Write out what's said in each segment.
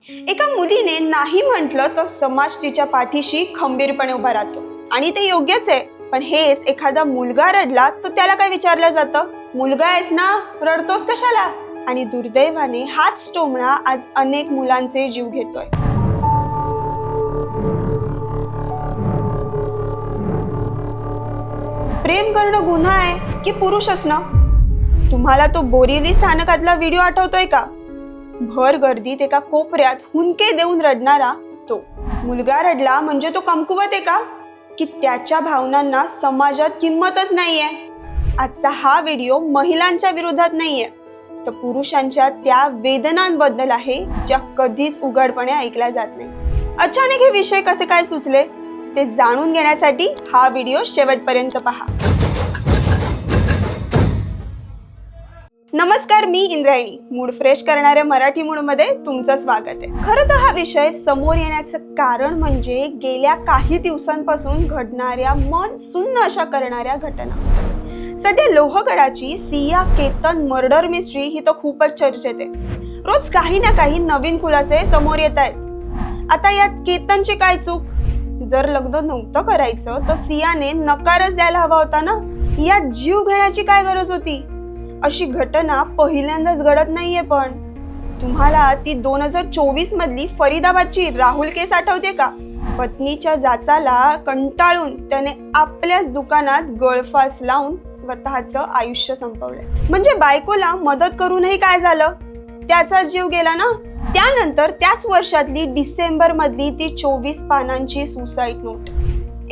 एका मुलीने नाही म्हटलं तर समाज तिच्या पाठीशी खंबीरपणे उभा राहतो आणि ते योग्यच आहे. पण हेच एखादा मुलगा रडला तर त्याला काय विचारलं जातं? मुलगा आहेस ना, रडतोस कशाला? आणि दुर्दैवाने हाच टोमणा आज अनेक मुलांचे जीव घेतोय. प्रेम करणं गुन्हा आहे की पुरुष असणं? तुम्हाला तो बोरिवली स्थानकातला व्हिडिओ आठवतोय का? भर गर्दीत एका कोपऱ्यात हुंदके देऊन रडणारा तो मुलगा रडला म्हणजे तो कमकुवत आहे का? की त्याच्या भावनांना समाजात किंमतच नाहीये? आजचा हा व्हिडिओ महिलांच्या विरोधात नाहीये, तर पुरुषांच्या त्या वेदनांबद्दल आहे ज्या कधीच उघडपणे ऐकल्या जात नाही. अचानक हे विषय कसे काय सुचले ते जाणून घेण्यासाठी हा व्हिडिओ शेवटपर्यंत पहा. नमस्कार, मी इंद्रायणी. मूड फ्रेश करणाऱ्या मराठी मूडमध्ये तुमचं स्वागत आहे. खरं तर हा विषय समोर येण्याचं कारण म्हणजे गेल्या काही दिवसांपासून घडणाऱ्या मन सुन्न अशा करणाऱ्या घटना. सध्या लोहगडाची Siya Ketan murder mystery he तर खूपच चर्चेत आहे. रोज काही ना काही नवीन खुलासे समोर येत आहेत. आता यात केतनची काय चूक? जर लग्न नव्हतं करायचं तर सियाने नकारच द्यायला हवा होता ना. यात जीव घेण्याची काय गरज होती? अशी घटना पहिल्यांदाच घडत नाहीये. पण तुम्हाला ती 2024 मधली फरीदाबादची राहुल केस आठवते का? पत्नीच्या जाचाला कंटाळून त्याने आपल्याच दुकानात गळफास लावून स्वतःचं आयुष्य संपवलंय. म्हणजे बायकोला मदत करूनही काय झालं? त्याचा जीव गेला ना. त्यानंतर त्याच वर्षातली डिसेंबर मधली ती 24 पानांची सुसाईड नोट,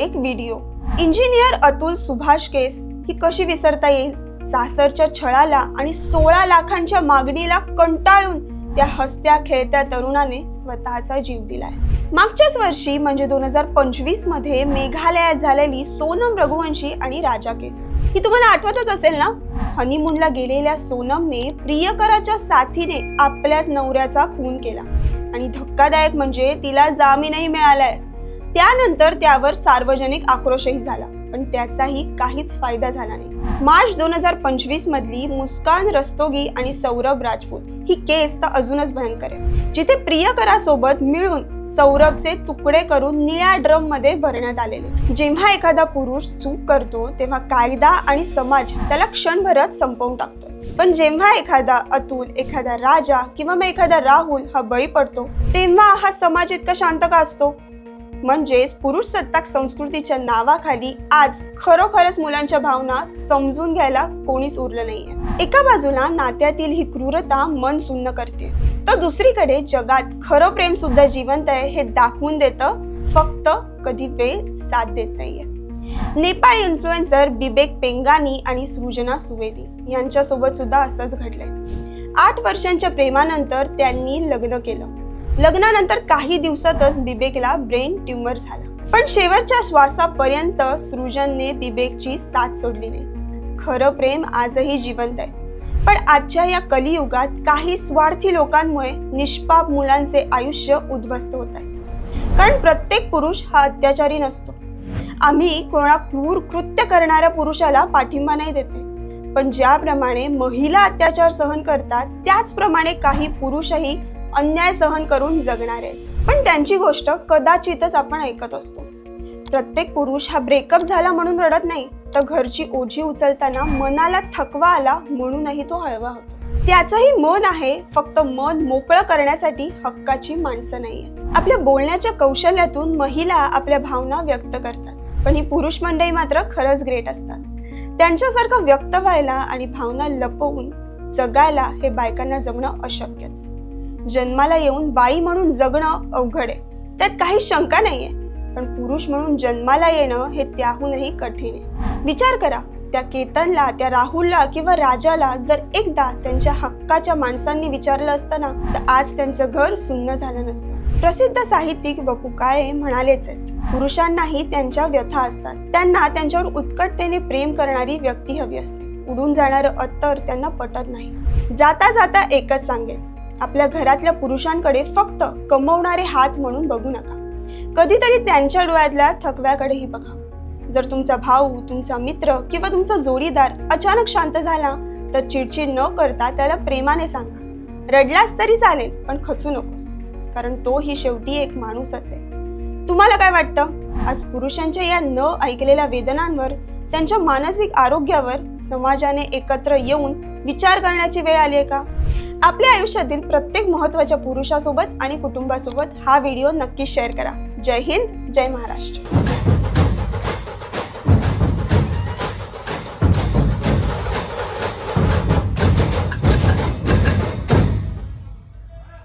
एक व्हिडिओ. इंजिनियर अतुल सुभाष केस ही कशी विसरता येईल? सासरच्या छळाला आणि 16 लाखांच्या मागणीला कंटाळून त्या हसत्या खेळत्या तरुणाने स्वतःचा जीव दिलाय. मागच्याच वर्षी म्हणजे 2025 मध्ये मेघालयात झालेली सोनम रघुवंशी आणि राजा केस ही तुम्हाला आठवतच असेल ना. हनीमूनला गेलेल्या सोनमने प्रियकराच्या साथीने आपल्याच नवऱ्याचा खून केला आणि धक्कादायक म्हणजे तिला जामीनही मिळालाय. त्यानंतर त्यावर सार्वजनिक आक्रोशही झाला, पण त्याचाही काहीच फायदा झाला नाही. मार्च 2025 मधली मुस्कान रस्तोगी आणि सौरभ राजपूत ही केस तर अजूनच भयंकर आहे, जिथे प्रियकरासोबत मिळून सौरभचे तुकडे करून निळ्या ड्रम मध्ये भरण्यात आलेले. जेव्हा एखादा पुरुष चूक करतो तेव्हा कायदा आणि समाज त्याला क्षणभरात संपवून टाकतो. पण जेव्हा एखादा अतुल, एखादा राजा किंवा मग एखादा राहुल हा बळी पडतो तेव्हा हा समाज इतका शांत का असतो? म्हणजेच पुरुष सत्ताक संस्कृतीच्या नावाखाली आज खरोखरच मुलांच्या भावना समजून घ्यायला कोणीच उरलं नाहीये. एका बाजूला नात्यातील ही क्रूरता मन सुन्न करते, तर दुसरीकडे जगात खरं प्रेम सुद्धा जिवंत आहे हे दाखवून देतं, फक्त कधी वेळ साथ देत नाहीये. नेपाळी इन्फ्लुएन्सर बिबेक पेंगानी आणि सृजना सुवेदी यांच्यासोबत सुद्धा असंच घडलंय. 8 वर्षांच्या प्रेमानंतर त्यांनी लग्न केलं. लग्नानंतर काही दिवसातच बिबेकला ब्रेन ट्यूमर झाला. पण शेवटच्या श्वासापर्यंत सृजनने बिबेकची साथ सोडली नाही. खरं प्रेम आजही जिवंत आहे. पण आजच्या या कलियुगात काही स्वार्थी लोकांमुळे निष्पाप मुलांचे आयुष्य उद्ध्वस्त होत आहे. कारण प्रत्येक पुरुष हा अत्याचारी नसतो. आम्ही कोणा क्रूर कृत्य करणाऱ्या पुरुषाला पाठिंबा नाही देते, पण ज्याप्रमाणे महिला अत्याचार सहन करतात त्याचप्रमाणे काही पुरुषही अन्याय सहन करून जगणार आहेत. पण त्यांची गोष्ट कदाचितच आपण ऐकत असतो. प्रत्येक पुरुष हा ब्रेकअप झाला म्हणून रडत नाही, तर घरची ओझी उचलताना मनाला थकवा आला म्हणूनही तो हळवा होतो. त्याचंही मन आहे, फक्त मन मोकळं करण्यासाठी हक्काची माणसं नाहीये. आपल्या बोलण्याच्या कौशल्यातून महिला आपल्या भावना व्यक्त करतात, पण ही पुरुष मंडळी मात्र खरंच ग्रेट असतात. त्यांच्यासारखं व्यक्त व्हायला आणि भावना लपवून जगायला हे बायकांना जमणं अशक्यच. जन्माला येऊन बाई म्हणून जगणं अवघड आहे, त्यात काही शंका नाहीये. पण पुरुष म्हणून जन्माला येणं हे त्याहूनही कठीण आहे. विचार करा, त्या केतनला, त्या राहुलला किंवा राजाला जर एकदा त्यांच्या हक्काच्या माणसांनी विचारलं असतं ना, तर आज त्यांचं घर सुन्न झालं नसतं. प्रसिद्ध साहित्यिक वपु काळे म्हणालेच आहेत, पुरुषांनाही त्यांच्या व्यथा असतात. त्यांना त्यांच्यावर उत्कटतेने प्रेम करणारी व्यक्ती हवी असते. उडून जाणारं अत्तर त्यांना पटत नाही. जाता जाता एकच सांगेल, आपल्या घरातल्या पुरुषांकडे फक्त कमवणारे हात म्हणून बघू नका. कधीतरी त्यांच्या डोळ्यातल्या थकव्याकडेही बघा. जर तुमचा भाऊ, तुमचा मित्र किंवा तुमचा जोडीदार अचानक शांत झाला तर चिडचिड न करता त्याला प्रेमाने सांगा. रडलास तरी चालेल, पण खचू नकोस. कारण तोही शेवटी एक माणूसच आहे. तुम्हाला काय वाटतं? आज पुरुषांच्या या न ऐकलेल्या वेदनांवर, त्यांच्या मानसिक आरोग्यावर समाजाने एकत्र येऊन विचार करण्याची वेळ आली आहे का? आपल्या आयुष्यातील प्रत्येक महत्त्वाच्या पुरुषासोबत आणि कुटुंबासोबत हा व्हिडिओ नक्की शेअर करा. जय हिंद, जय महाराष्ट्र.